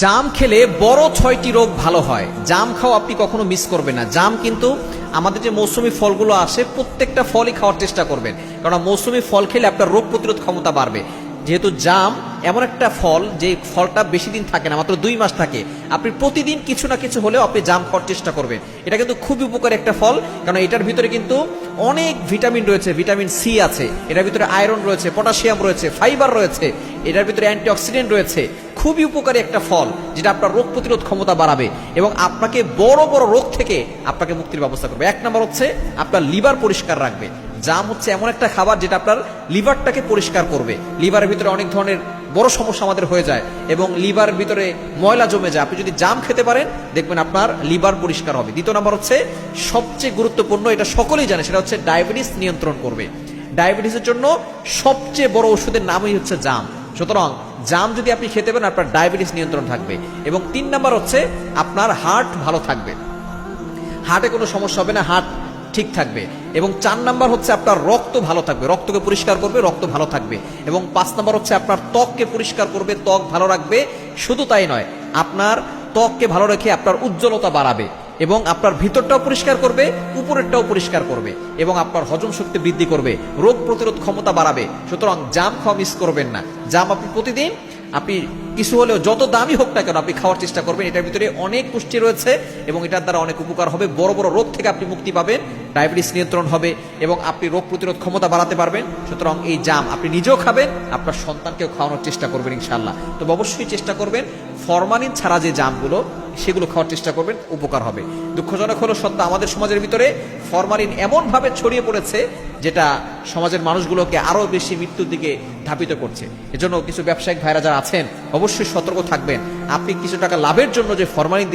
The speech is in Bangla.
জাম খেলে বড় 6টি রোগ ভালো হয়। জাম খাওয়া আপনি কখনো মিস করবেন না। জাম কিন্তু আমাদের যে মৌসুমী ফলগুলো আসে প্রত্যেকটা ফলই খাওয়ার চেষ্টা করবেন, কারণ মৌসুমী ফল খেলে আপনার রোগ প্রতিরোধ ক্ষমতা বাড়বে। যেহেতু জাম এমন একটা ফল যে ফলটা বেশি দিন থাকে না, মাত্র 2 মাস থাকে। আপনি প্রতিদিন কিছু না কিছু হলেও আপনি জাম খাওয়ার চেষ্টা করবেন। এটা কিন্তু খুবই উপকারী একটা ফল, কারণ এটার ভিতরে কিন্তু অনেক ভিটামিন রয়েছে। ভিটামিন সি আছে, এটার ভিতরে আয়রন রয়েছে, পটাশিয়াম রয়েছে, ফাইবার রয়েছে, এটার ভিতরে অ্যান্টিঅক্সিডেন্ট রয়েছে। খুবই উপকারী একটা ফল, যেটা আপনার রোগ প্রতিরোধ ক্ষমতা বাড়াবে এবং আপনাকে বড় বড় রোগ থেকে আপনাকে মুক্তির ব্যবস্থা করবে। 1 নম্বর হচ্ছে আপনার লিভার পরিষ্কার রাখবে। জাম হচ্ছে এমন একটা খাবার যেটা আপনার লিভারটাকে পরিষ্কার করবে। লিভারের ভিতরে অনেক ধরনের বড় সমস্যা আমাদের হয়ে যায় এবং লিভারের ভিতরে ময়লা জমে যায়। আপনি যদি জাম খেতে পারেন দেখবেন আপনার লিভার পরিষ্কার হবে। 2 নম্বর হচ্ছে সবচেয়ে গুরুত্বপূর্ণ, এটা সকলেই জানে, সেটা হচ্ছে ডায়াবেটিস নিয়ন্ত্রণ করবে। ডায়াবেটিসের জন্য সবচেয়ে বড় ওষুধের নামই হচ্ছে জাম। সুতরাং জাম যদি আপনি খেতে পারেন আপনার ডায়াবেটিস নিয়ন্ত্রণ থাকবে। এবং 3 নম্বর হচ্ছে আপনার হার্ট ভালো থাকবে, হার্টে কোনো সমস্যা হবে না, হার্ট ঠিক থাকবে। এবং 4 নাম্বার হচ্ছে আপনার রক্ত ভালো থাকবে, রক্তকে পরিষ্কার করবে, রক্ত ভালো থাকবে। এবং 5 নাম্বার হচ্ছে আপনার ত্বককে পরিষ্কার করবে, ত্বক ভালো রাখবে। শুধু তাই নয়, আপনার ত্বককে ভালো রেখে আপনার উজ্জ্বলতা বাড়াবে এবং আপনার ভিতরটাও পরিষ্কার করবে, উপরেরটাও পরিষ্কার করবে এবং আপনার হজম শক্তি বৃদ্ধি করবে, রোগ প্রতিরোধ ক্ষমতা বাড়াবে। সুতরাং জাম খাওয়া মিস করবেন না। জাম আপনি প্রতিদিন আপনি কিছু হলেও যত দামি হোক না কেন আপনি খাওয়ার চেষ্টা করবেন। এটার ভিতরে অনেক পুষ্টি রয়েছে এবং এটার দ্বারা অনেক উপকার হবে। বড় বড় রোগ থেকে আপনি মুক্তি পাবেন, ডায়াবেটিস নিয়ন্ত্রণ হবে এবং আপনি রোগ প্রতিরোধ ক্ষমতা বাড়াতে পারবেন। সুতরাং এই জাম আপনি নিজেও খাবেন, আপনার সন্তানকেও খাওয়ানোর চেষ্টা করবেন ইনশাআল্লাহ। তবে অবশ্যই চেষ্টা করবেন ফরমালিন ছাড়া যে জামগুলো সেগুলো খাওয়ার চেষ্টা করবেন, উপকার হবে। দুঃখজনক হলো সত্য, আমাদের সমাজের ভিতরে ফরমালিন এমন ভাবে ছড়িয়ে পড়েছে যেটা সমাজের মানুষগুলোকে আরো বেশি মৃত্যুর দিকে ধাবিত করছে। এজন্য কিছু ব্যবসায়িক ভাইরা যারা আছেন অবশ্যই সতর্ক থাকবেন। আপনি কিছু টাকা লাভের জন্য যে ফরমালিন